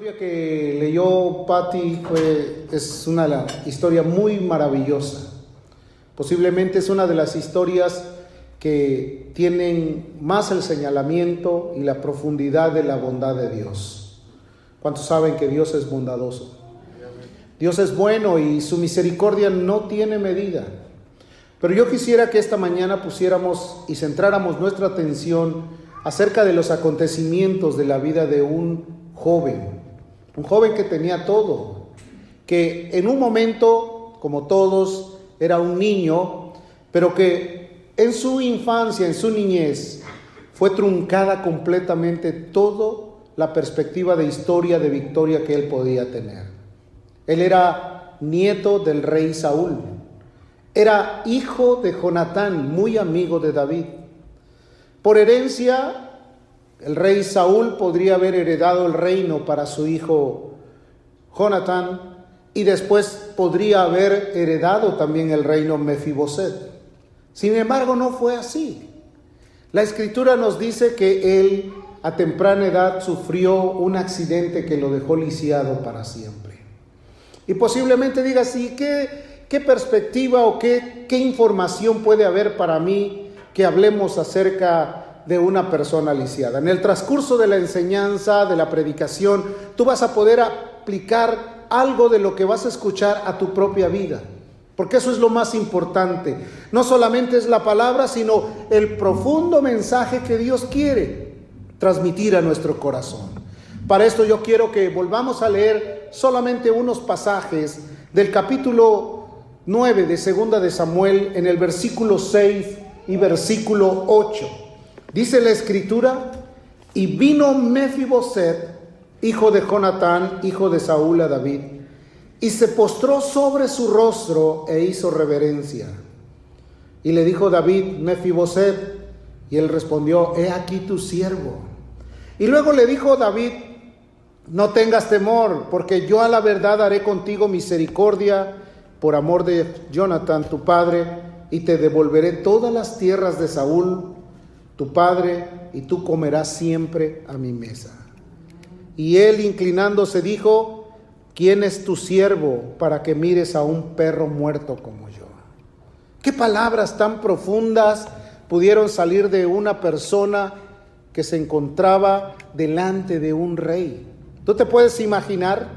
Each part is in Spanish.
historia que leyó Patti es una historia muy maravillosa. Posiblemente es una de las historias que tienen más el señalamiento y la profundidad de la bondad de Dios. ¿Cuántos saben que Dios es bondadoso? Dios es bueno y su misericordia no tiene medida. Pero yo quisiera que esta mañana pusiéramos y centráramos nuestra atención acerca de los acontecimientos de la vida de un joven que tenía todo, que en un momento, como todos, era un niño, pero que en su infancia, en su niñez, fue truncada completamente toda la perspectiva de historia, de victoria que él podía tener. Él era nieto del rey Saúl, era hijo de Jonatán, muy amigo de David. Por herencia, el rey Saúl podría haber heredado el reino para su hijo Jonatán y después podría haber heredado también el reino Mefiboset. Sin embargo, no fue así. La Escritura nos dice que él a temprana edad sufrió un accidente que lo dejó lisiado para siempre. Y posiblemente digas, ¿sí? ¿Qué perspectiva o qué información puede haber para mí que hablemos acerca de una persona lisiada? En el transcurso de la enseñanza, de la predicación, tú vas a poder aplicar algo de lo que vas a escuchar a tu propia vida, porque eso es lo más importante. No solamente es la palabra, sino el profundo mensaje que Dios quiere transmitir a nuestro corazón. Para esto yo quiero que volvamos a leer solamente unos pasajes del capítulo 9 de Segunda de Samuel, en el versículo 6 y versículo 8. Dice la Escritura: y vino Mefiboset, hijo de Jonatán, hijo de Saúl, a David, y se postró sobre su rostro e hizo reverencia. Y le dijo David: Mefiboset. Y él respondió: he aquí tu siervo. Y luego le dijo David: no tengas temor, porque yo a la verdad haré contigo misericordia por amor de Jonatán tu padre, y te devolveré todas las tierras de Saúl tu padre, y tú comerás siempre a mi mesa. Y él, inclinándose, dijo: ¿quién es tu siervo para que mires a un perro muerto como yo? ¿Qué palabras tan profundas pudieron salir de una persona que se encontraba delante de un rey? ¿Tú te puedes imaginar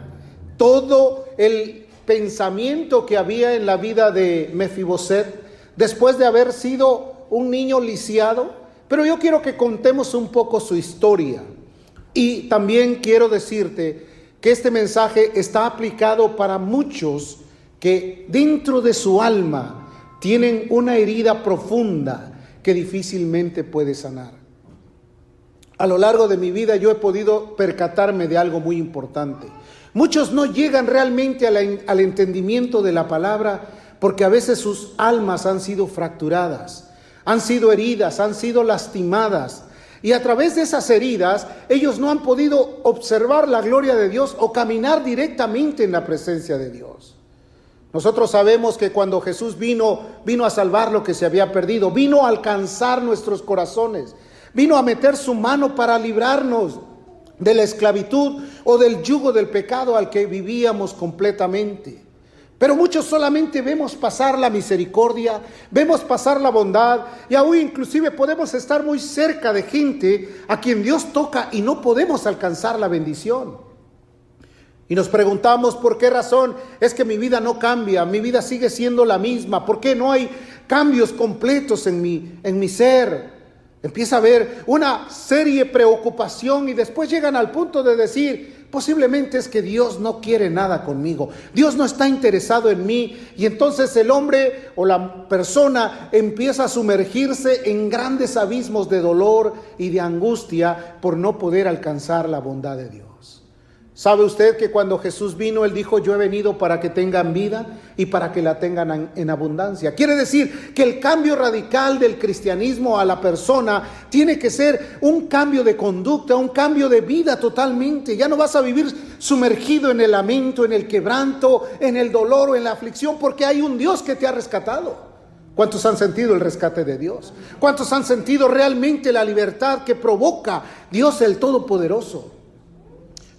todo el pensamiento que había en la vida de Mefiboset después de haber sido un niño lisiado? Pero yo quiero que contemos un poco su historia. Y también quiero decirte que este mensaje está aplicado para muchos que dentro de su alma tienen una herida profunda que difícilmente puede sanar. A lo largo de mi vida yo he podido percatarme de algo muy importante. Muchos no llegan realmente al entendimiento de la palabra porque a veces sus almas han sido fracturadas, han sido heridas, han sido lastimadas. Y a través de esas heridas, ellos no han podido observar la gloria de Dios o caminar directamente en la presencia de Dios. Nosotros sabemos que cuando Jesús vino a salvar lo que se había perdido, vino a alcanzar nuestros corazones, vino a meter su mano para librarnos de la esclavitud o del yugo del pecado al que vivíamos completamente. Pero muchos solamente vemos pasar la misericordia, vemos pasar la bondad, y aún inclusive podemos estar muy cerca de gente a quien Dios toca y no podemos alcanzar la bendición. Y nos preguntamos: ¿por qué razón es que mi vida no cambia? Mi vida sigue siendo la misma. ¿Por qué no hay cambios completos en mi ser? Empieza a haber una serie de preocupación y después llegan al punto de decir: posiblemente es que Dios no quiere nada conmigo, Dios no está interesado en mí. Y entonces el hombre o la persona empieza a sumergirse en grandes abismos de dolor y de angustia por no poder alcanzar la bondad de Dios. ¿Sabe usted que cuando Jesús vino, Él dijo: yo he venido para que tengan vida y para que la tengan en abundancia? Quiere decir que el cambio radical del cristianismo a la persona tiene que ser un cambio de conducta, un cambio de vida totalmente. Ya no vas a vivir sumergido en el lamento, en el quebranto, en el dolor o en la aflicción, porque hay un Dios que te ha rescatado. ¿Cuántos han sentido el rescate de Dios? ¿Cuántos han sentido realmente la libertad que provoca Dios el Todopoderoso?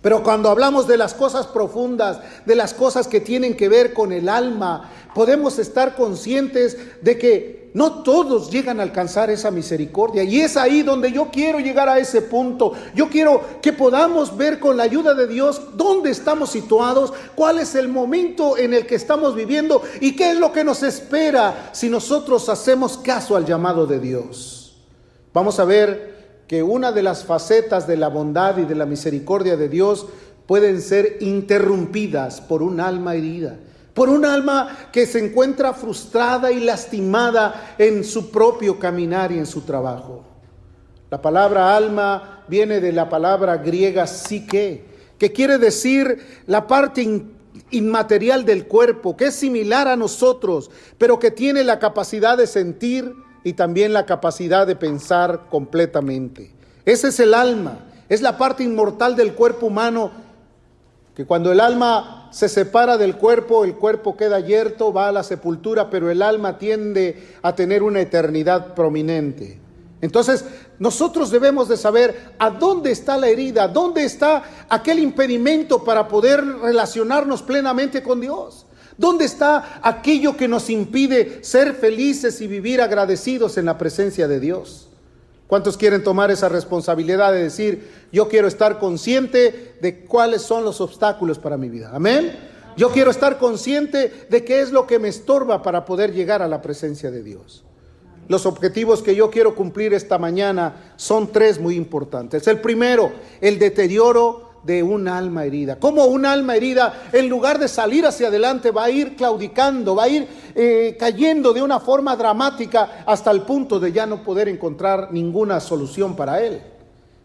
Pero cuando hablamos de las cosas profundas, de las cosas que tienen que ver con el alma, podemos estar conscientes de que no todos llegan a alcanzar esa misericordia. Y es ahí donde yo quiero llegar a ese punto. Yo quiero que podamos ver con la ayuda de Dios dónde estamos situados, cuál es el momento en el que estamos viviendo y qué es lo que nos espera si nosotros hacemos caso al llamado de Dios. Vamos a ver que una de las facetas de la bondad y de la misericordia de Dios pueden ser interrumpidas por un alma herida, por un alma que se encuentra frustrada y lastimada en su propio caminar y en su trabajo. La palabra alma viene de la palabra griega psique, que quiere decir la parte inmaterial del cuerpo, que es similar a nosotros, pero que tiene la capacidad de sentir y también la capacidad de pensar completamente. Ese es el alma, es la parte inmortal del cuerpo humano, que cuando el alma se separa del cuerpo, el cuerpo queda yerto, va a la sepultura, pero el alma tiende a tener una eternidad prominente. Entonces, nosotros debemos de saber a dónde está la herida, dónde está aquel impedimento para poder relacionarnos plenamente con Dios. ¿Dónde está aquello que nos impide ser felices y vivir agradecidos en la presencia de Dios? ¿Cuántos quieren tomar esa responsabilidad de decir, yo quiero estar consciente de cuáles son los obstáculos para mi vida? Amén. Yo quiero estar consciente de qué es lo que me estorba para poder llegar a la presencia de Dios. Los objetivos que yo quiero cumplir esta mañana son 3 muy importantes. El primero, el deterioro de un alma herida. Como un alma herida, en lugar de salir hacia adelante, va a ir claudicando, va a ir cayendo de una forma dramática hasta el punto de ya no poder encontrar ninguna solución para él.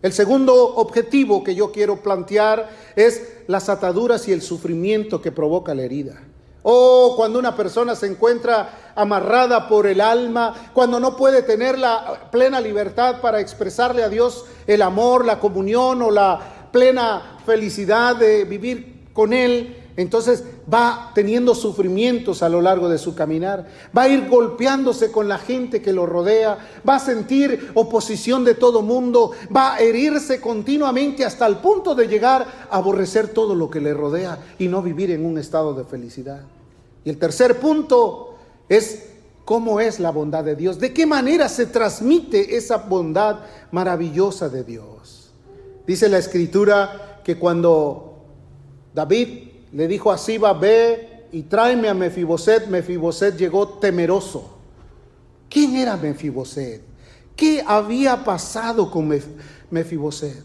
El segundo objetivo que yo quiero plantear es las ataduras y el sufrimiento que provoca la herida. Cuando una persona se encuentra amarrada por el alma, cuando no puede tener la plena libertad para expresarle a Dios el amor, la comunión o la plena felicidad de vivir con Él, entonces va teniendo sufrimientos a lo largo de su caminar, va a ir golpeándose con la gente que lo rodea, va a sentir oposición de todo mundo, va a herirse continuamente hasta el punto de llegar a aborrecer todo lo que le rodea y no vivir en un estado de felicidad. Y el tercer punto es cómo es la bondad de Dios, de qué manera se transmite esa bondad maravillosa de Dios. Dice la Escritura que cuando David le dijo a Siba, ve y tráeme a Mefiboset, Mefiboset llegó temeroso. ¿Quién era Mefiboset? ¿Qué había pasado con Mefiboset?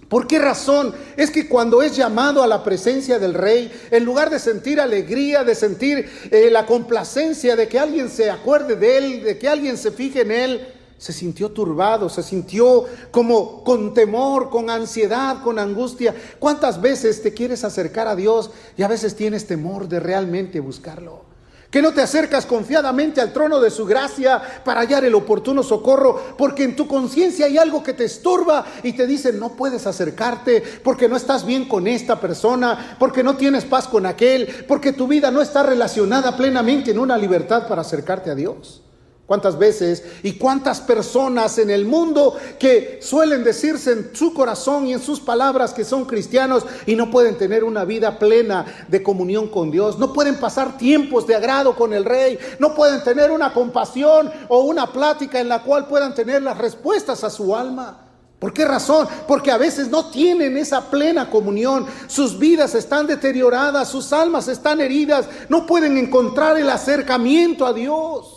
¿Por qué razón? Es que cuando es llamado a la presencia del rey, en lugar de sentir alegría, de sentir la complacencia de que alguien se acuerde de él, de que alguien se fije en él, se sintió turbado, se sintió como con temor, con ansiedad, con angustia. ¿Cuántas veces te quieres acercar a Dios y a veces tienes temor de realmente buscarlo? Que no te acercas confiadamente al trono de su gracia para hallar el oportuno socorro, porque en tu conciencia hay algo que te estorba y te dice no puedes acercarte porque no estás bien con esta persona, porque no tienes paz con aquel, porque tu vida no está relacionada plenamente en una libertad para acercarte a Dios. ¿Cuántas veces y cuántas personas en el mundo que suelen decirse en su corazón y en sus palabras que son cristianos y no pueden tener una vida plena de comunión con Dios? No pueden pasar tiempos de agrado con el Rey, no pueden tener una compasión o una plática en la cual puedan tener las respuestas a su alma. ¿Por qué razón? Porque a veces no tienen esa plena comunión, sus vidas están deterioradas, sus almas están heridas, no pueden encontrar el acercamiento a Dios.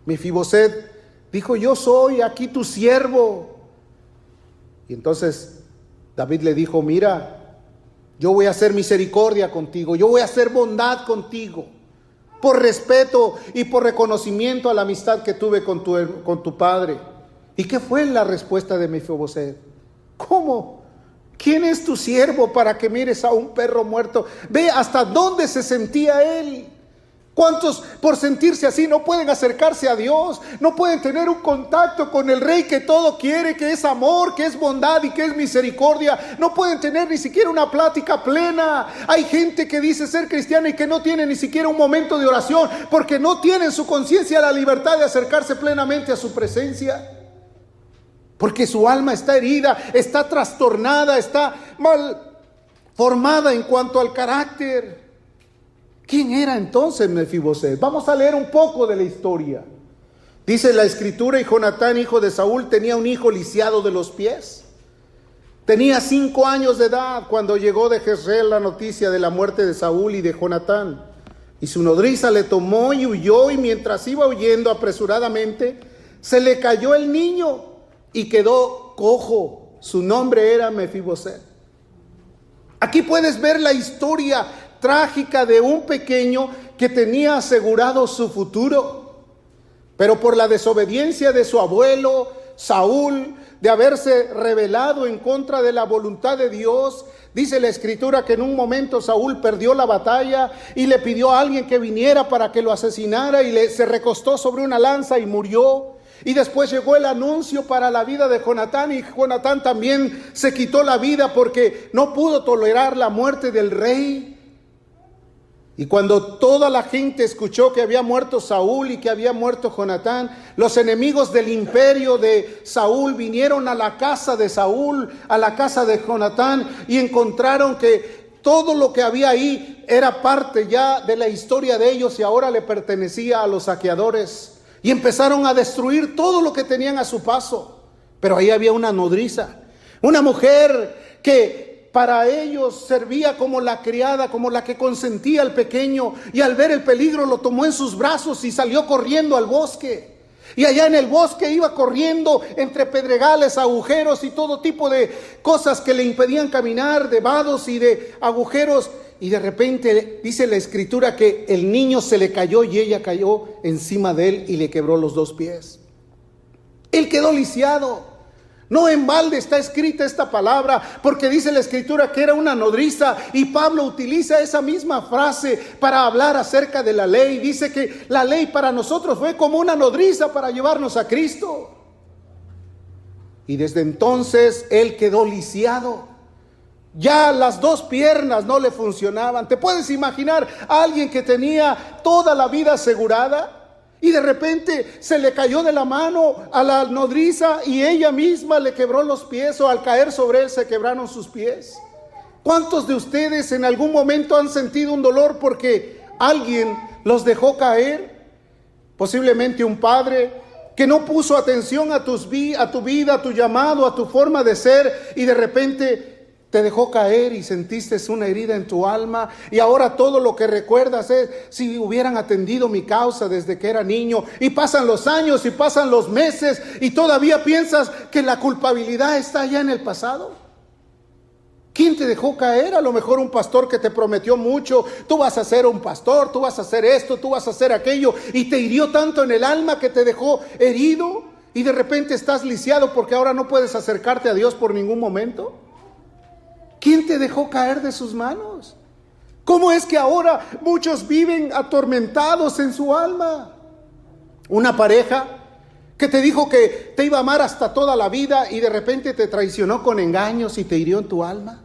Mefiboset dijo, yo soy aquí tu siervo. Y entonces David le dijo, mira, yo voy a hacer misericordia contigo, yo voy a hacer bondad contigo, por respeto y por reconocimiento a la amistad que tuve con tu padre. ¿Y qué fue la respuesta de Mefiboset? ¿Cómo? ¿Quién es tu siervo para que mires a un perro muerto? Ve hasta dónde se sentía él. ¿Cuántos por sentirse así no pueden acercarse a Dios? No pueden tener un contacto con el Rey que todo quiere, que es amor, que es bondad y que es misericordia. No pueden tener ni siquiera una plática plena. Hay gente que dice ser cristiana y que no tiene ni siquiera un momento de oración porque no tiene en su conciencia la libertad de acercarse plenamente a su presencia. porque su alma está herida, está trastornada, está mal formada en cuanto al carácter. ¿Quién era entonces Mefiboset? Vamos a leer un poco de la historia. Dice la escritura: y Jonatán, hijo de Saúl, tenía un hijo lisiado de los pies. Tenía 5 años de edad cuando llegó de Jezreel la noticia de la muerte de Saúl y de Jonatán. Y su nodriza le tomó y huyó, y mientras iba huyendo apresuradamente, se le cayó el niño y quedó cojo. Su nombre era Mefiboset. Aquí puedes ver la historia trágica de un pequeño que tenía asegurado su futuro, pero por la desobediencia de su abuelo Saúl, de haberse rebelado en contra de la voluntad de Dios, dice la escritura que en un momento Saúl perdió la batalla y le pidió a alguien que viniera para que lo asesinara, y se recostó sobre una lanza y murió. Y después llegó el anuncio para la vida de Jonatán, y Jonatán también se quitó la vida porque no pudo tolerar la muerte del rey. Y cuando toda la gente escuchó que había muerto Saúl y que había muerto Jonatán, los enemigos del imperio de Saúl vinieron a la casa de Saúl, a la casa de Jonatán, y encontraron que todo lo que había ahí era parte ya de la historia de ellos y ahora le pertenecía a los saqueadores. Y empezaron a destruir todo lo que tenían a su paso. Pero ahí había una nodriza, una mujer que para ellos servía como la criada, como la que consentía al pequeño, y al ver el peligro lo tomó en sus brazos y salió corriendo al bosque. Y allá en el bosque iba corriendo entre pedregales, agujeros y todo tipo de cosas que le impedían caminar, de vados y de agujeros. Y de repente dice la escritura que el niño se le cayó y ella cayó encima de él y le quebró los 2 pies. Él quedó lisiado. No en balde está escrita esta palabra, porque dice la escritura que era una nodriza, y Pablo utiliza esa misma frase para hablar acerca de la ley. Dice que la ley para nosotros fue como una nodriza para llevarnos a Cristo. Y desde entonces él quedó lisiado. Ya las 2 piernas no le funcionaban. ¿Te puedes imaginar a alguien que tenía toda la vida asegurada y de repente se le cayó de la mano a la nodriza y ella misma le quebró los pies, o al caer sobre él se quebraron sus pies? ¿Cuántos de ustedes en algún momento han sentido un dolor porque alguien los dejó caer? Posiblemente un padre que no puso atención a tu vida, a tu llamado, a tu forma de ser, y de repente te dejó caer y sentiste una herida en tu alma, y ahora todo lo que recuerdas es: si hubieran atendido mi causa desde que era niño. Y pasan los años y pasan los meses y todavía piensas que la culpabilidad está allá en el pasado. ¿Quién te dejó caer? A lo mejor un pastor que te prometió mucho: tú vas a ser un pastor, tú vas a hacer esto, tú vas a hacer aquello, y te hirió tanto en el alma que te dejó herido, y de repente estás lisiado porque ahora no puedes acercarte a Dios por ningún momento. ¿Quién te dejó caer de sus manos? ¿Cómo es que ahora muchos viven atormentados en su alma? Una pareja que te dijo que te iba a amar hasta toda la vida y de repente te traicionó con engaños y te hirió en tu alma.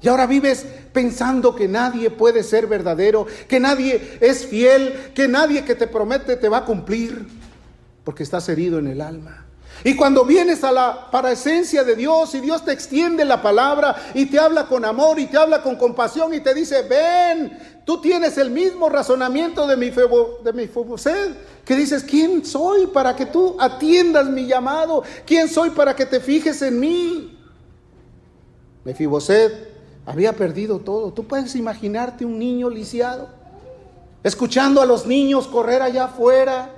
Y ahora vives pensando que nadie puede ser verdadero, que nadie es fiel, que nadie que te promete te va a cumplir, porque estás herido en el alma. Y cuando vienes a la presencia de Dios y Dios te extiende la palabra y te habla con amor y te habla con compasión y te dice: ven, tú tienes el mismo razonamiento de Mefiboset, que dices: ¿quién soy para que tú atiendas mi llamado? ¿Quién soy para que te fijes en mí? Mefiboset había perdido todo. Tú puedes imaginarte un niño lisiado, escuchando a los niños correr allá afuera,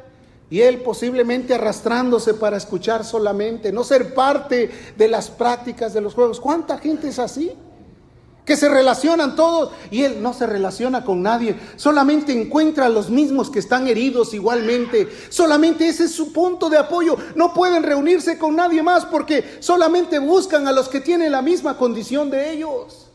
y él posiblemente arrastrándose para escuchar solamente, no ser parte de las prácticas de los juegos. ¿Cuánta gente es así? Que se relacionan todos y él no se relaciona con nadie. Solamente encuentra a los mismos que están heridos igualmente. Solamente ese es su punto de apoyo. No pueden reunirse con nadie más porque solamente buscan a los que tienen la misma condición de ellos.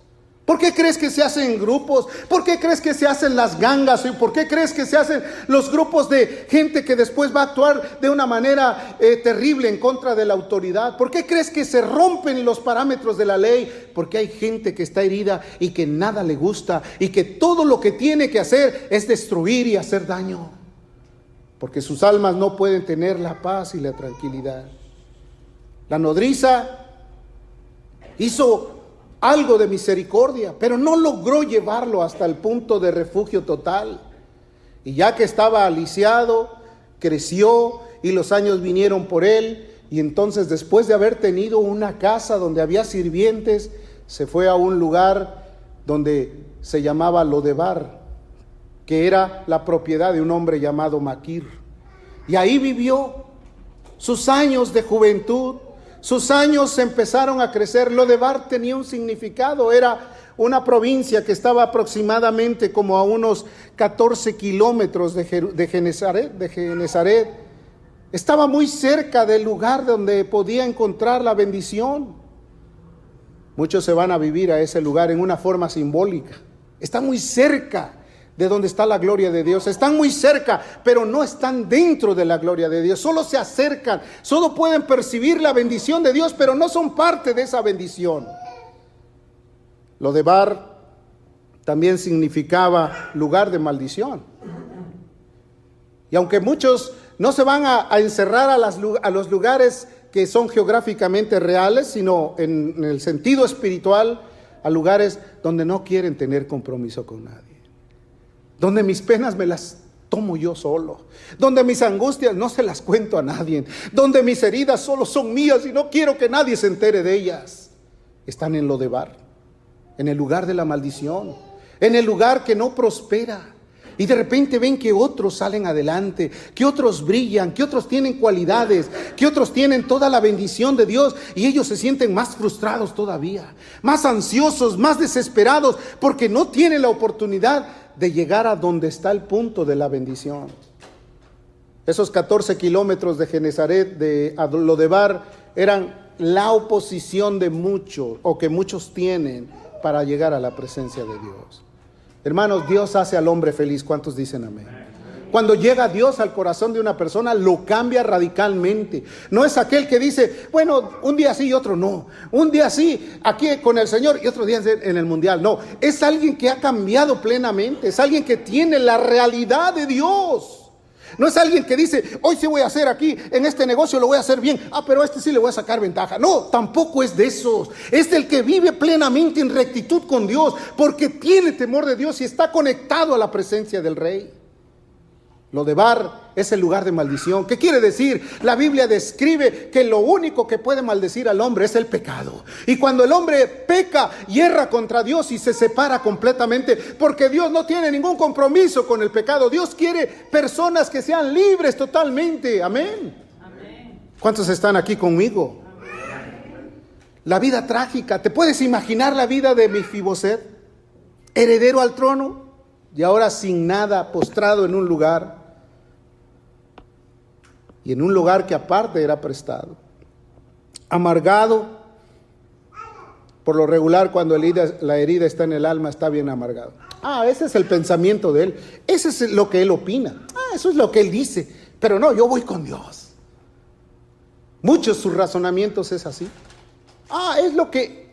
¿Por qué crees que se hacen grupos? ¿Por qué crees que se hacen las gangas? ¿Por qué crees que se hacen los grupos de gente que después va a actuar de una manera terrible en contra de la autoridad? ¿Por qué crees que se rompen los parámetros de la ley? Porque hay gente que está herida y que nada le gusta y que todo lo que tiene que hacer es destruir y hacer daño. Porque sus almas no pueden tener la paz y la tranquilidad. La nodriza hizo algo de misericordia, pero no logró llevarlo hasta el punto de refugio total. Y ya que estaba lisiado, creció y los años vinieron por él. Y entonces, después de haber tenido una casa donde había sirvientes, se fue a un lugar donde se llamaba Lodebar, que era la propiedad de un hombre llamado Maquir. Y ahí vivió sus años de juventud. Sus años empezaron a crecer. Lodebar tenía un significado. Era una provincia que estaba aproximadamente como a unos 14 kilómetros de Genesaret. Estaba muy cerca del lugar donde podía encontrar la bendición. Muchos se van a vivir a ese lugar en una forma simbólica. Está muy cerca de donde está la gloria de Dios. Están muy cerca, pero no están dentro de la gloria de Dios. Solo se acercan, solo pueden percibir la bendición de Dios, pero no son parte de esa bendición. Lodebar también significaba lugar de maldición. Y aunque muchos no se van a encerrar a los lugares que son geográficamente reales, sino en el sentido espiritual, a lugares donde no quieren tener compromiso con nadie, donde mis penas me las tomo yo solo, donde mis angustias no se las cuento a nadie, donde mis heridas solo son mías y no quiero que nadie se entere de ellas. Están en Lodebar, en el lugar de la maldición, en el lugar que no prospera. Y de repente ven que otros salen adelante, que otros brillan, que otros tienen cualidades, que otros tienen toda la bendición de Dios, y ellos se sienten más frustrados todavía, más ansiosos, más desesperados, porque no tienen la oportunidad de llegar a donde está el punto de la bendición. Esos 14 kilómetros de Genesaret, de Lodebar, eran la oposición de muchos, o que muchos tienen, para llegar a la presencia de Dios. Hermanos, Dios hace al hombre feliz. ¿Cuántos dicen amén? Cuando llega Dios al corazón de una persona, lo cambia radicalmente. No es aquel que dice, bueno, un día sí y otro no. Un día sí, aquí con el Señor, y otro día en el mundial. No, es alguien que ha cambiado plenamente. Es alguien que tiene la realidad de Dios. No es alguien que dice, hoy sí voy a hacer aquí, en este negocio lo voy a hacer bien. Pero a este sí le voy a sacar ventaja. No, tampoco es de esos. Es del que vive plenamente en rectitud con Dios, porque tiene temor de Dios y está conectado a la presencia del Rey. Lodebar es el lugar de maldición. ¿Qué quiere decir? La Biblia describe que lo único que puede maldecir al hombre es el pecado. Y cuando el hombre peca y erra contra Dios y se separa completamente, porque Dios no tiene ningún compromiso con el pecado. Dios quiere personas que sean libres totalmente. Amén. Amén. ¿Cuántos están aquí conmigo? Amén. La vida trágica. ¿Te puedes imaginar la vida de Mefiboset? Heredero al trono y ahora sin nada, postrado en un lugar. Y en un lugar que aparte era prestado. Amargado. Por lo regular, cuando la herida está en el alma, está bien amargado. Ese es el pensamiento de él. Ese es lo que él opina. Eso es lo que él dice. Pero no, yo voy con Dios. Muchos sus razonamientos es así. Es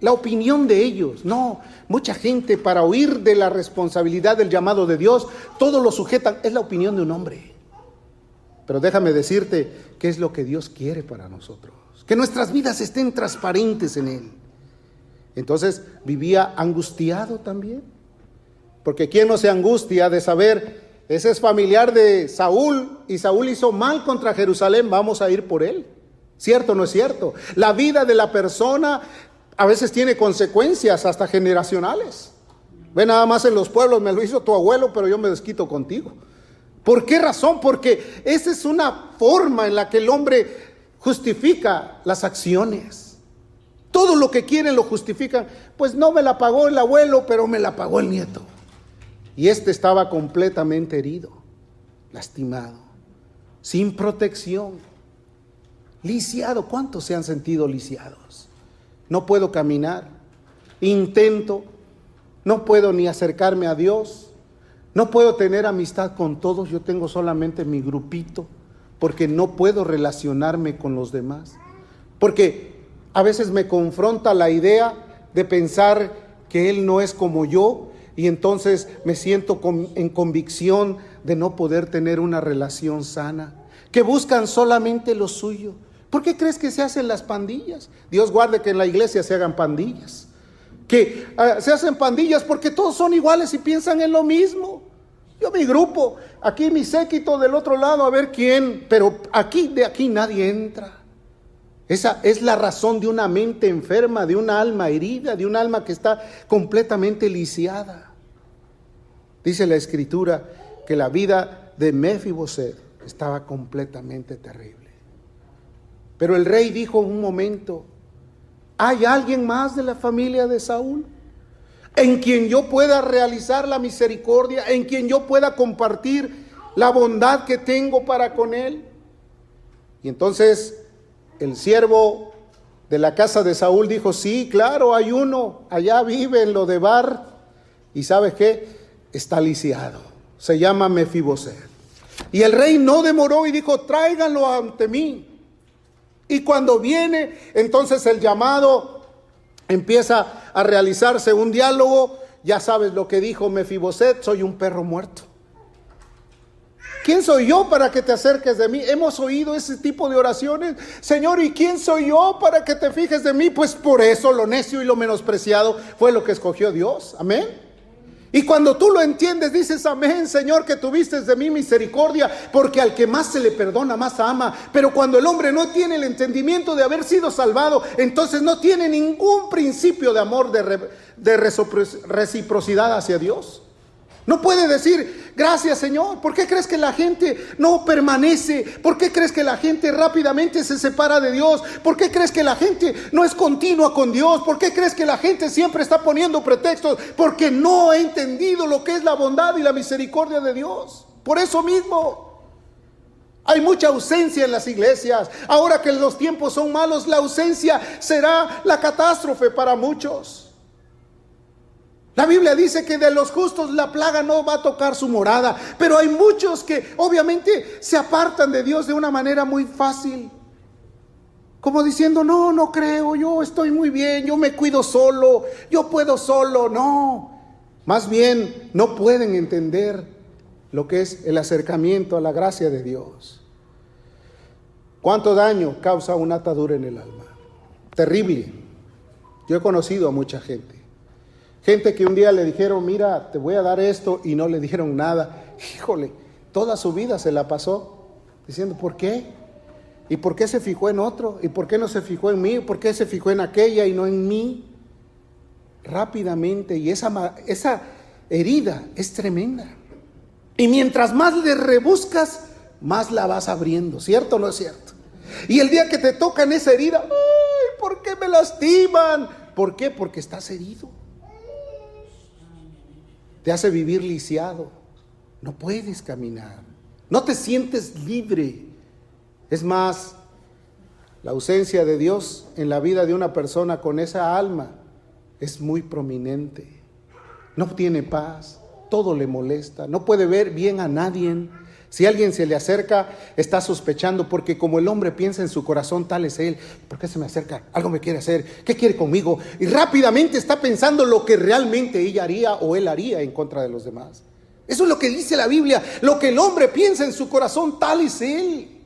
la opinión de ellos. No, mucha gente, para huir de la responsabilidad del llamado de Dios, todo lo sujetan. Es la opinión de un hombre. Pero déjame decirte qué es lo que Dios quiere para nosotros. Que nuestras vidas estén transparentes en Él. Entonces vivía angustiado también. Porque ¿quién no se angustia de saber, ese es familiar de Saúl y Saúl hizo mal contra Jerusalén, vamos a ir por él? ¿Cierto o no es cierto? La vida de la persona a veces tiene consecuencias hasta generacionales. Ve, nada más en los pueblos, me lo hizo tu abuelo, pero yo me desquito contigo. ¿Por qué razón? Porque esa es una forma en la que el hombre justifica las acciones. Todo lo que quieren lo justifican. Pues no me la pagó el abuelo, pero me la pagó el nieto. Y estaba completamente herido, lastimado, sin protección, lisiado. ¿Cuántos se han sentido lisiados? No puedo caminar, intento, no puedo ni acercarme a Dios. No puedo tener amistad con todos, yo tengo solamente mi grupito, porque no puedo relacionarme con los demás. Porque a veces me confronta la idea de pensar que Él no es como yo, y entonces me siento en convicción de no poder tener una relación sana. Que buscan solamente lo suyo, ¿Por qué crees que se hacen las pandillas? Dios guarde que en la iglesia se hagan pandillas. Que se hacen pandillas porque todos son iguales y piensan en lo mismo. Yo mi grupo, aquí mi séquito del otro lado, a ver quién, pero de aquí nadie entra. Esa es la razón de una mente enferma, de una alma herida, de un alma que está completamente lisiada. Dice la Escritura que la vida de Mefiboset estaba completamente terrible. Pero el rey dijo un momento: ¿hay alguien más de la familia de Saúl en quien yo pueda realizar la misericordia, en quien yo pueda compartir la bondad que tengo para con él? Y entonces el siervo de la casa de Saúl dijo: sí, claro, hay uno, allá vive en Lodebar, y ¿sabes qué? Está lisiado, se llama Mefiboset. Y el rey no demoró y dijo: tráiganlo ante mí. Y cuando viene, entonces el llamado empieza a realizarse, un diálogo. Ya sabes lo que dijo Mefiboset: soy un perro muerto. ¿Quién soy yo para que te acerques de mí? Hemos oído ese tipo de oraciones. Señor, ¿y quién soy yo para que te fijes de mí? Pues por eso lo necio y lo menospreciado fue lo que escogió Dios. Amén. Y cuando tú lo entiendes, dices: amén, Señor, que tuviste de mí misericordia, porque al que más se le perdona, más ama. Pero cuando el hombre no tiene el entendimiento de haber sido salvado, entonces no tiene ningún principio de amor, de reciprocidad hacia Dios. No puede decir: gracias, Señor. ¿Por qué crees que la gente no permanece? ¿Por qué crees que la gente rápidamente se separa de Dios? ¿Por qué crees que la gente no es continua con Dios? ¿Por qué crees que la gente siempre está poniendo pretextos? Porque no ha entendido lo que es la bondad y la misericordia de Dios. Por eso mismo hay mucha ausencia en las iglesias. Ahora que los tiempos son malos, la ausencia será la catástrofe para muchos. La Biblia dice que de los justos la plaga no va a tocar su morada, pero hay muchos que obviamente se apartan de Dios de una manera muy fácil, como diciendo: no creo, yo estoy muy bien, yo me cuido solo, yo puedo solo. No, más bien no pueden entender lo que es el acercamiento a la gracia de Dios. ¿Cuánto daño causa una atadura en el alma? Terrible. Yo he conocido a mucha gente que un día le dijeron: mira, te voy a dar esto, y no le dieron nada. Híjole, toda su vida se la pasó diciendo: ¿por qué? ¿Y por qué se fijó en otro? ¿Y por qué no se fijó en mí? ¿Por qué se fijó en aquella y no en mí? Rápidamente, y esa herida es tremenda. Y mientras más le rebuscas, más la vas abriendo. ¿Cierto o no es cierto? Y el día que te tocan esa herida: ¡ay, por qué me lastiman! ¿Por qué? Porque estás herido. Te hace vivir lisiado, no puedes caminar, no te sientes libre. Es más, la ausencia de Dios en la vida de una persona con esa alma es muy prominente. No tiene paz, todo le molesta, no puede ver bien a nadie. Si alguien se le acerca, está sospechando, porque como el hombre piensa en su corazón, tal es él. ¿Por qué se me acerca? Algo me quiere hacer. ¿Qué quiere conmigo? Y rápidamente está pensando lo que realmente ella haría o él haría en contra de los demás. Eso es lo que dice la Biblia. Lo que el hombre piensa en su corazón, tal es él.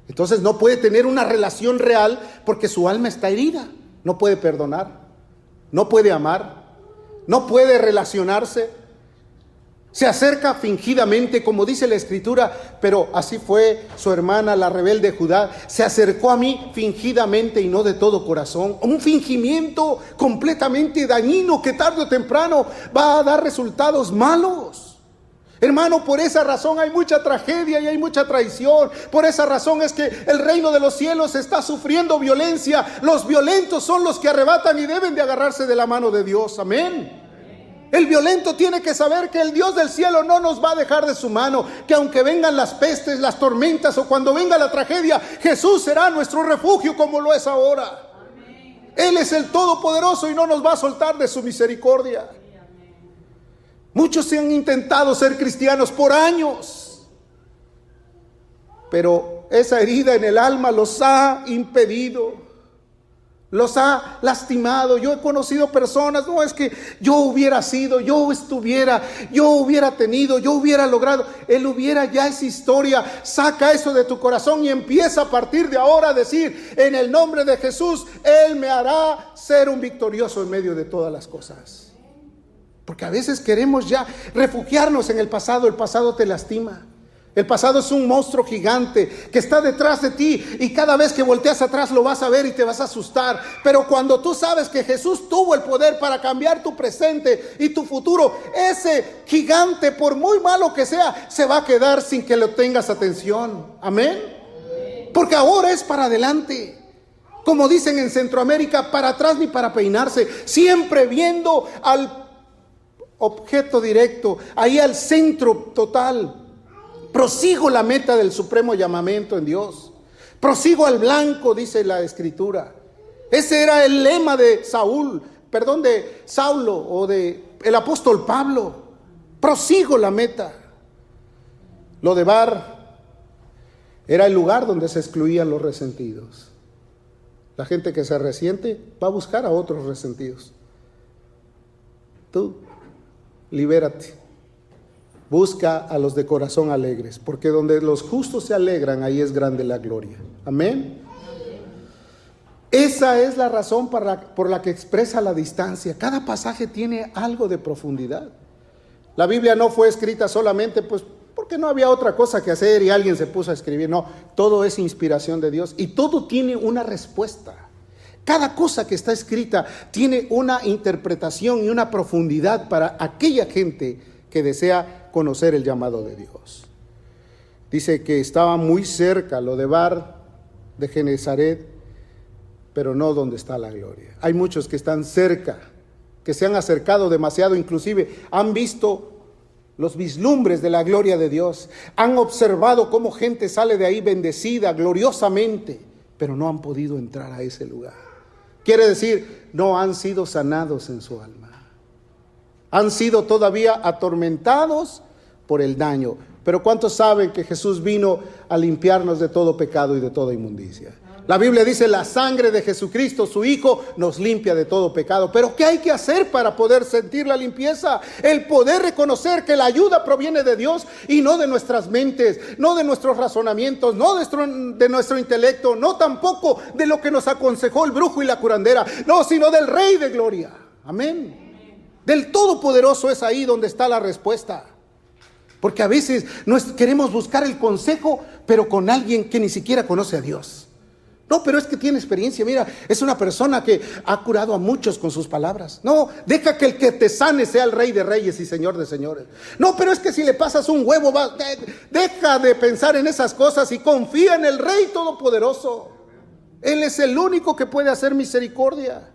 Entonces no puede tener una relación real porque su alma está herida. No puede perdonar, no puede amar, no puede relacionarse. Se acerca fingidamente, como dice la Escritura, pero así fue su hermana, la rebelde Judá. Se acercó a mí fingidamente y no de todo corazón. Un fingimiento completamente dañino que tarde o temprano va a dar resultados malos. Hermano, por esa razón hay mucha tragedia y hay mucha traición. Por esa razón es que el reino de los cielos está sufriendo violencia. Los violentos son los que arrebatan y deben de agarrarse de la mano de Dios. Amén. El violento tiene que saber que el Dios del cielo no nos va a dejar de su mano, que aunque vengan las pestes, las tormentas o cuando venga la tragedia, Jesús será nuestro refugio como lo es ahora. Él es el Todopoderoso y no nos va a soltar de su misericordia. Muchos se han intentado ser cristianos por años, pero esa herida en el alma los ha impedido. los ha lastimado. Yo he conocido personas, no es que yo hubiera sido, yo hubiera tenido, yo hubiera logrado. El hubiera ya es historia. Saca eso de tu corazón y empieza a partir de ahora a decir: en el nombre de Jesús, Él me hará ser un victorioso en medio de todas las cosas. Porque a veces queremos ya refugiarnos en el pasado te lastima. El pasado es un monstruo gigante que está detrás de ti, y cada vez que volteas atrás lo vas a ver y te vas a asustar. Pero cuando tú sabes que Jesús tuvo el poder para cambiar tu presente y tu futuro, ese gigante, por muy malo que sea, se va a quedar sin que lo tengas atención. Amén. Porque ahora es para adelante. Como dicen en Centroamérica, para atrás ni para peinarse. Siempre viendo al objeto directo, ahí al centro total. Prosigo la meta del supremo llamamiento en Dios. Prosigo al blanco, dice la Escritura. Ese era el lema de Saulo o de el apóstol Pablo. Prosigo la meta. Lodebar era el lugar donde se excluían los resentidos. La gente que se resiente va a buscar a otros resentidos. Tú, libérate. Busca a los de corazón alegres, porque donde los justos se alegran, ahí es grande la gloria. Amén. Esa es la razón por la que expresa la distancia. Cada pasaje tiene algo de profundidad. La Biblia no fue escrita solamente porque no había otra cosa que hacer y alguien se puso a escribir. No, todo es inspiración de Dios y todo tiene una respuesta. Cada cosa que está escrita tiene una interpretación y una profundidad para aquella gente que desea conocer el llamado de Dios. Dice que estaba muy cerca Lodebar de Genezaret, pero no donde está la gloria. Hay muchos que están cerca, que se han acercado demasiado, inclusive han visto los vislumbres de la gloria de Dios, han observado cómo gente sale de ahí bendecida gloriosamente, pero no han podido entrar a ese lugar. Quiere decir, no han sido sanados en su alma. Han sido todavía atormentados por el daño. Pero ¿cuántos saben que Jesús vino a limpiarnos de todo pecado y de toda inmundicia? La Biblia dice: la sangre de Jesucristo, su Hijo, nos limpia de todo pecado. Pero ¿qué hay que hacer para poder sentir la limpieza? El poder reconocer que la ayuda proviene de Dios y no de nuestras mentes, no de nuestros razonamientos, no de nuestro intelecto, no tampoco de lo que nos aconsejó el brujo y la curandera, no, sino del Rey de Gloria. Amén. Del Todopoderoso es ahí donde está la respuesta. Porque a veces queremos buscar el consejo, pero con alguien que ni siquiera conoce a Dios. No, pero es que tiene experiencia. Mira, es una persona que ha curado a muchos con sus palabras. No, deja que el que te sane sea el Rey de Reyes y Señor de Señores. No, pero es que si le pasas un huevo, deja de pensar en esas cosas y confía en el Rey Todopoderoso. Él es el único que puede hacer misericordia.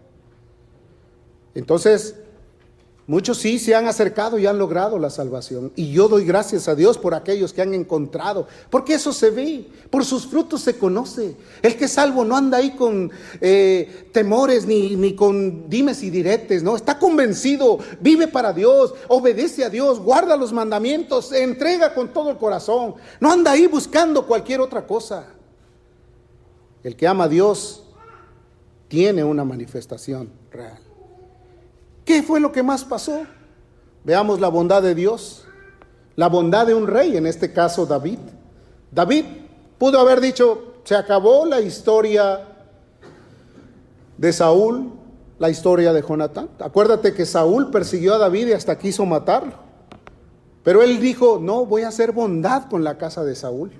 Entonces, muchos sí se han acercado y han logrado la salvación. Y yo doy gracias a Dios por aquellos que han encontrado. Porque eso se ve. Por sus frutos se conoce. El que es salvo no anda ahí con temores ni con dimes y diretes. No, está convencido. Vive para Dios. Obedece a Dios. Guarda los mandamientos. Se entrega con todo el corazón. No anda ahí buscando cualquier otra cosa. El que ama a Dios tiene una manifestación real. ¿Qué fue lo que más pasó? Veamos la bondad de Dios, la bondad de un rey, en este caso David. David pudo haber dicho: se acabó la historia de Saúl, la historia de Jonatán. Acuérdate que Saúl persiguió a David y hasta quiso matarlo. Pero él dijo: no, voy a hacer bondad con la casa de Saúl.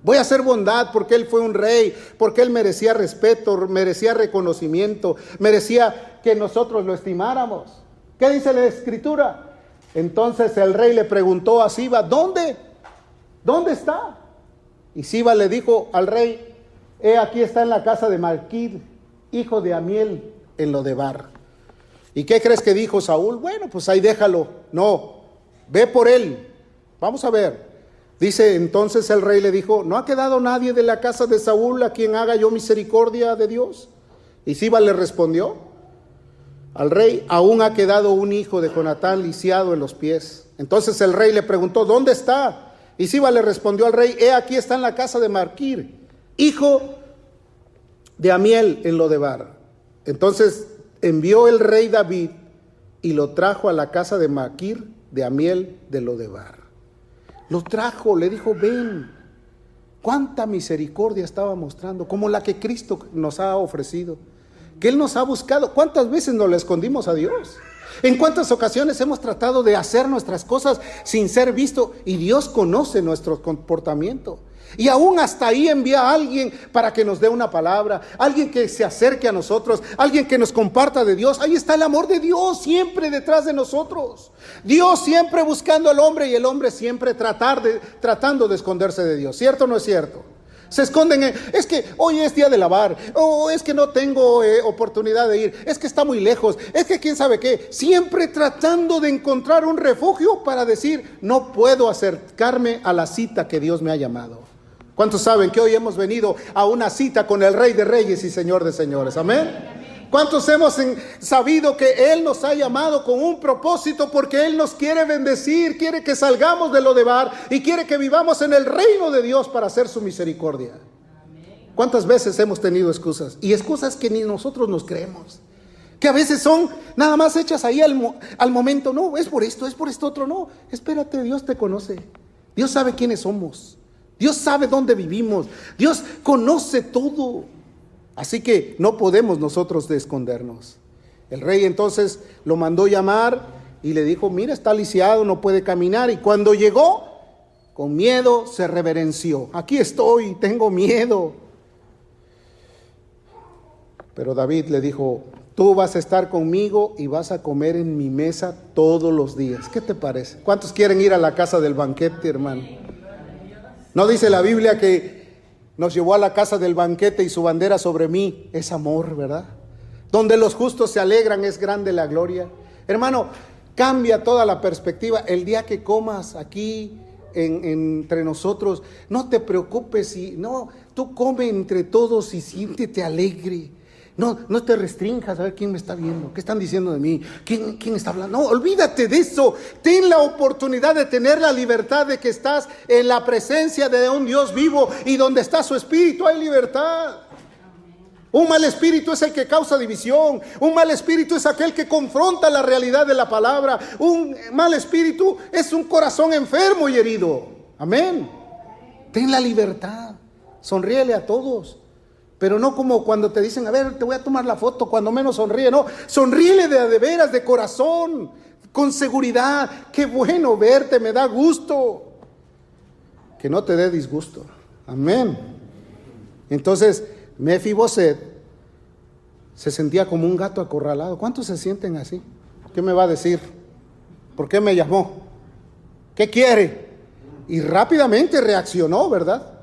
Voy a hacer bondad porque él fue un rey, porque él merecía respeto, merecía reconocimiento, merecía que nosotros lo estimáramos. ¿Qué dice la Escritura? Entonces el rey le preguntó a Siba: ¿dónde está? Y Siba le dijo al rey: aquí está en la casa de Malquir, hijo de Amiel, en Lodebar. ¿Y qué crees que dijo Saúl? Bueno, pues ahí déjalo. No, ve por él. Vamos a ver. Dice, entonces el rey le dijo: ¿no ha quedado nadie de la casa de Saúl a quien haga yo misericordia de Dios? Y Siba le respondió al rey: aún ha quedado un hijo de Jonatán lisiado en los pies. Entonces el rey le preguntó: ¿dónde está? Y Siba le respondió al rey: aquí está en la casa de Malquir, hijo de Amiel, en Lodebar. Entonces envió el rey David y lo trajo a la casa de Maquir de Amiel de Lodebar. Lo trajo, le dijo, ven. Cuánta misericordia estaba mostrando, como la que Cristo nos ha ofrecido, que Él nos ha buscado. ¿Cuántas veces nos le escondimos a Dios? ¿En cuántas ocasiones hemos tratado de hacer nuestras cosas sin ser visto? Y Dios conoce nuestro comportamiento. Y aún hasta ahí envía a alguien para que nos dé una palabra, alguien que se acerque a nosotros, alguien que nos comparta de Dios. Ahí está el amor de Dios siempre detrás de nosotros. Dios siempre buscando al hombre y el hombre siempre tratando de esconderse de Dios. ¿Cierto o no es cierto? Se esconden es que hoy es día de lavar, o es que no tengo oportunidad de ir, es que está muy lejos, es que quién sabe qué. Siempre tratando de encontrar un refugio para decir, no puedo acercarme a la cita que Dios me ha llamado. ¿Cuántos saben que hoy hemos venido a una cita con el Rey de Reyes y Señor de Señores? Amén. ¿Cuántos hemos sabido que Él nos ha llamado con un propósito? Porque Él nos quiere bendecir, quiere que salgamos de Lodebar y quiere que vivamos en el reino de Dios para hacer su misericordia. ¿Cuántas veces hemos tenido excusas? Y excusas que ni nosotros nos creemos, que a veces son nada más hechas ahí al momento. No, es por esto otro. No, espérate, Dios te conoce. Dios sabe quiénes somos. Dios sabe dónde vivimos. Dios conoce todo. Así que no podemos nosotros escondernos. El rey entonces lo mandó llamar y le dijo, mira, está lisiado, no puede caminar. Y cuando llegó, con miedo se reverenció. Aquí estoy, tengo miedo. Pero David le dijo, tú vas a estar conmigo y vas a comer en mi mesa todos los días. ¿Qué te parece? ¿Cuántos quieren ir a la casa del banquete, hermano? ¿No dice la Biblia que nos llevó a la casa del banquete y su bandera sobre mí es amor, verdad? Donde los justos se alegran es grande la gloria. Hermano, cambia toda la perspectiva. El día que comas aquí entre nosotros, no te preocupes, tú come entre todos y siéntete alegre. No te restrinjas a ver quién me está viendo, qué están diciendo de mí, quién está hablando. No, olvídate de eso. Ten la oportunidad de tener la libertad de que estás en la presencia de un Dios vivo y donde está su espíritu hay libertad. Un mal espíritu es el que causa división. Un mal espíritu es aquel que confronta la realidad de la palabra. Un mal espíritu es un corazón enfermo y herido. Amén. Ten la libertad. Sonríele a todos. Pero no como cuando te dicen, a ver, te voy a tomar la foto, cuando menos sonríe. No, sonríele de veras, de corazón, con seguridad. Qué bueno verte, me da gusto. Que no te dé disgusto. Amén. Entonces, Mefiboset se sentía como un gato acorralado. ¿Cuántos se sienten así? ¿Qué me va a decir? ¿Por qué me llamó? ¿Qué quiere? Y rápidamente reaccionó, ¿verdad?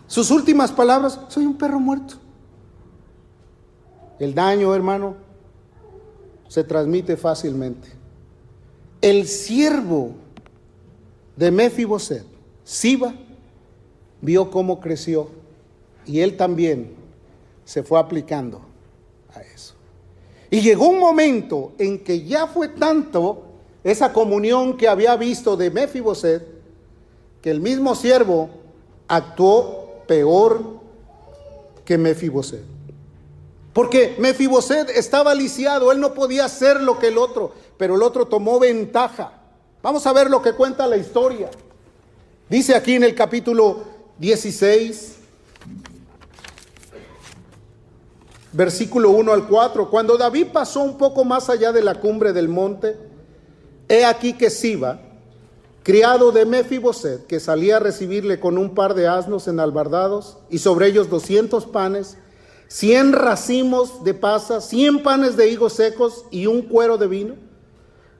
Sus últimas palabras, soy un perro muerto. El daño, hermano, se transmite fácilmente. El siervo de Mefiboset, Siba, vio cómo creció y él también se fue aplicando a eso. Y llegó un momento en que ya fue tanto esa comunión que había visto de Mefiboset que el mismo siervo actuó peor que Mefiboset. Porque Mefiboset estaba lisiado, él no podía hacer lo que el otro, pero el otro tomó ventaja. Vamos a ver lo que cuenta la historia. Dice aquí en el capítulo 16, versículo 1 al 4, cuando David pasó un poco más allá de la cumbre del monte, he aquí que Siba, criado de Mefiboset, que salía a recibirle con un par de asnos enalbardados y sobre ellos 200 panes, 100 racimos de pasas, 100 panes de higos secos y un cuero de vino.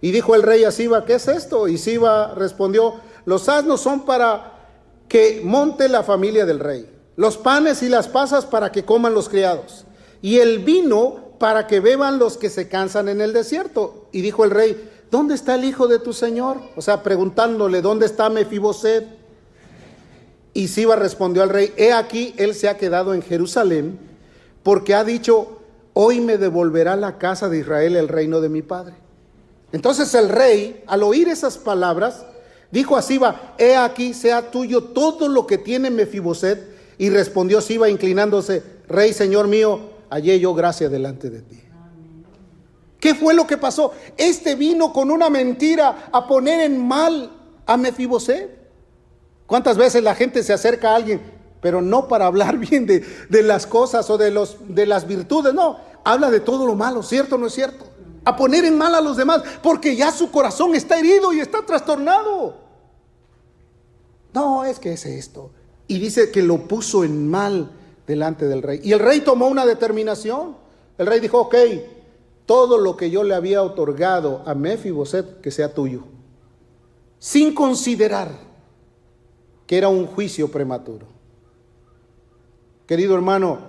Y dijo el rey a Siba, ¿qué es esto? Y Siba respondió, los asnos son para que monte la familia del rey, los panes y las pasas para que coman los criados, y el vino para que beban los que se cansan en el desierto. Y dijo el rey, ¿dónde está el hijo de tu señor? O sea, preguntándole, ¿dónde está Mefiboset? Y Siba respondió al rey, he aquí, él se ha quedado en Jerusalén, porque ha dicho, hoy me devolverá la casa de Israel el reino de mi padre. Entonces el rey, al oír esas palabras, dijo a Siba, he aquí, sea tuyo todo lo que tiene Mefiboset. Y respondió Siba inclinándose, rey, señor mío, hallé yo gracia delante de ti. ¿Qué fue lo que pasó? Este vino con una mentira a poner en mal a Mefiboset. ¿Cuántas veces la gente se acerca a alguien, pero no para hablar bien de las cosas o de las virtudes? No, habla de todo lo malo, ¿cierto o no es cierto? A poner en mal a los demás, porque ya su corazón está herido y está trastornado. No, es que es esto. Y dice que lo puso en mal delante del rey. Y el rey tomó una determinación. El rey dijo, ok, todo lo que yo le había otorgado a Mefiboset, que sea tuyo. Sin considerar que era un juicio prematuro. Querido hermano,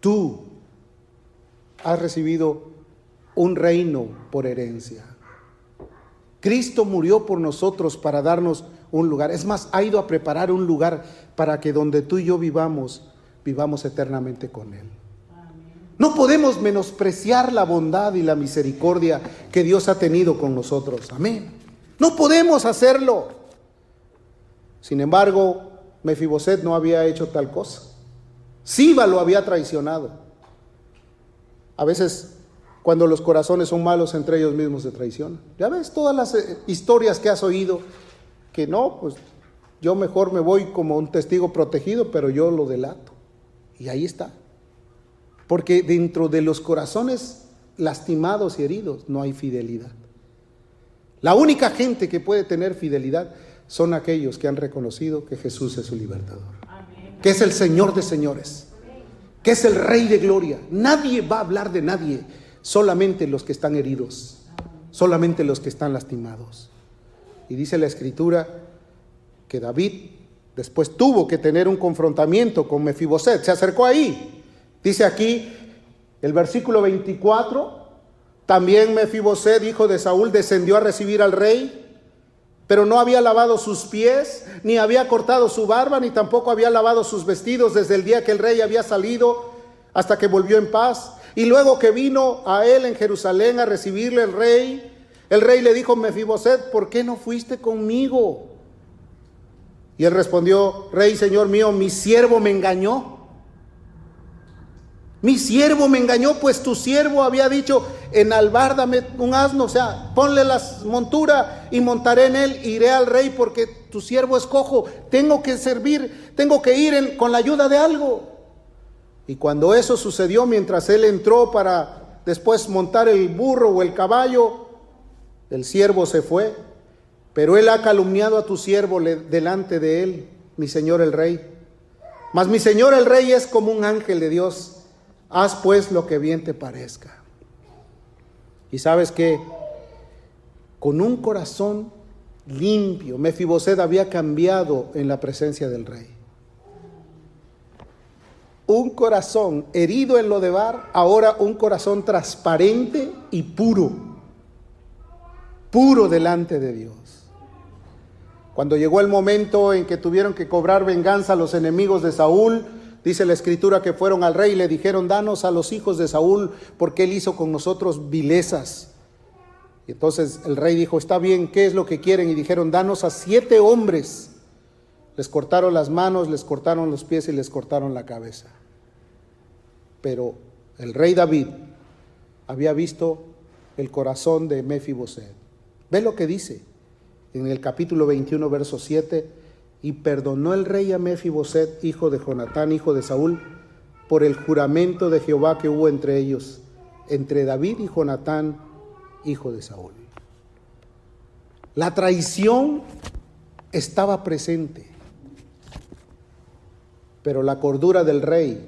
tú has recibido un reino por herencia. Cristo murió por nosotros para darnos un lugar. Es más, ha ido a preparar un lugar para que donde tú y yo vivamos eternamente con Él. No podemos menospreciar la bondad y la misericordia que Dios ha tenido con nosotros. Amén. No podemos hacerlo. Sin embargo, Mefiboset no había hecho tal cosa. Siba lo había traicionado. A veces, cuando los corazones son malos, entre ellos mismos se traicionan. Ya ves todas las historias que has oído, que no, pues yo mejor me voy como un testigo protegido, pero yo lo delato. Y ahí está. Porque dentro de los corazones lastimados y heridos no hay fidelidad. La única gente que puede tener fidelidad son aquellos que han reconocido que Jesús es su libertador. Amén. Que es el Señor de señores. Amén. Que es el Rey de gloria. Nadie va a hablar de nadie, solamente los que están heridos. Amén. Solamente los que están lastimados. Y dice la Escritura que David después tuvo que tener un confrontamiento con Mefiboset. Se acercó ahí. Dice aquí el versículo 24, también Mefiboset, hijo de Saúl, descendió a recibir al rey, pero no había lavado sus pies, ni había cortado su barba, ni tampoco había lavado sus vestidos desde el día que el rey había salido hasta que volvió en paz. Y luego que vino a él en Jerusalén a recibirle el rey le dijo: Mefiboset, ¿por qué no fuiste conmigo? Y él respondió: Rey, señor mío, mi siervo me engañó. Mi siervo me engañó, pues tu siervo había dicho: enalbárdame un asno, o sea, ponle la montura y montaré en él, iré al rey porque tu siervo es cojo, tengo que servir, tengo que ir con la ayuda de algo. Y cuando eso sucedió, mientras él entró para después montar el burro o el caballo, el siervo se fue, pero él ha calumniado a tu siervo delante de él, mi señor el rey. Mas mi señor el rey es como un ángel de Dios. Haz pues lo que bien te parezca. Y sabes que con un corazón limpio, Mefiboset había cambiado en la presencia del rey. Un corazón herido en Lodebar, ahora un corazón transparente y puro delante de Dios. Cuando llegó el momento en que tuvieron que cobrar venganza a los enemigos de Saúl, dice la Escritura que fueron al rey y le dijeron: danos a los hijos de Saúl, porque él hizo con nosotros vilezas. Y entonces el rey dijo: está bien, ¿qué es lo que quieren? Y dijeron: danos a 7 hombres. Les cortaron las manos, les cortaron los pies y les cortaron la cabeza. Pero el rey David había visto el corazón de Mefiboset. Ve lo que dice en el capítulo 21, verso 7. Y perdonó el rey a Mefiboset, hijo de Jonatán, hijo de Saúl, por el juramento de Jehová que hubo entre ellos, entre David y Jonatán, hijo de Saúl. La traición estaba presente, pero la cordura del rey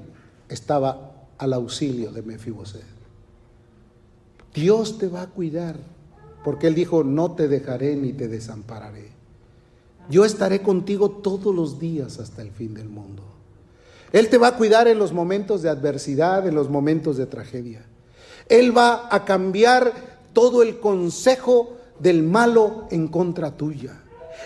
estaba al auxilio de Mefiboset. Dios te va a cuidar, porque él dijo: no te dejaré ni te desampararé. Yo estaré contigo todos los días hasta el fin del mundo. Él te va a cuidar en los momentos de adversidad, en los momentos de tragedia. Él va a cambiar todo el consejo del malo en contra tuya.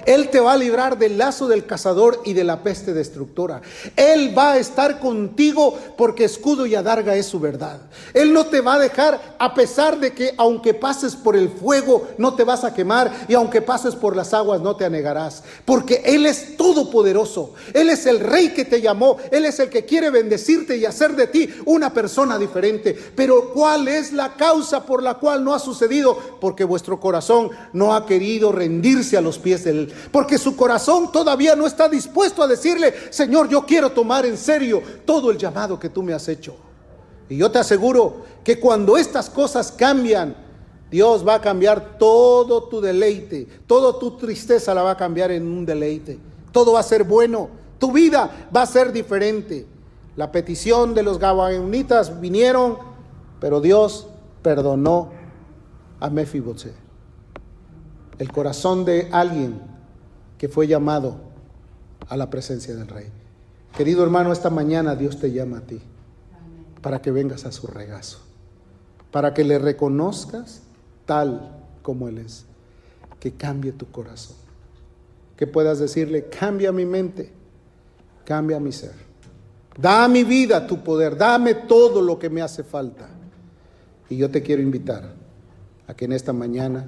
Él te va a librar del lazo del cazador y de la peste destructora. Él va a estar contigo porque escudo y adarga es su verdad. Él no te va a dejar, a pesar de que aunque pases por el fuego no te vas a quemar, y aunque pases por las aguas no te anegarás, porque Él es todopoderoso. Él es el Rey que te llamó. Él es el que quiere bendecirte y hacer de ti una persona diferente. Pero ¿cuál es la causa por la cual no ha sucedido? Porque vuestro corazón no ha querido rendirse a los pies de Él. Porque su corazón todavía no está dispuesto a decirle: Señor, yo quiero tomar en serio todo el llamado que tú me has hecho. Y yo te aseguro que cuando estas cosas cambian, Dios va a cambiar todo tu deleite, toda tu tristeza la va a cambiar en un deleite. Todo va a ser bueno, tu vida va a ser diferente. La petición de los gabaonitas vinieron, pero Dios perdonó a Mefiboset. El corazón de alguien que fue llamado a la presencia del Rey. Querido hermano, esta mañana Dios te llama a ti para que vengas a su regazo, para que le reconozcas tal como Él es, que cambie tu corazón, que puedas decirle: cambia mi mente, cambia mi ser, da a mi vida tu poder, dame todo lo que me hace falta. Y yo te quiero invitar a que en esta mañana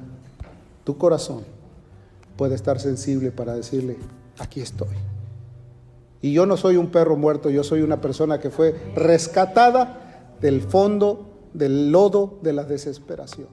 tu corazón pueda estar sensible para decirle: aquí estoy. Y yo no soy un perro muerto, yo soy una persona que fue rescatada del fondo del lodo de la desesperación.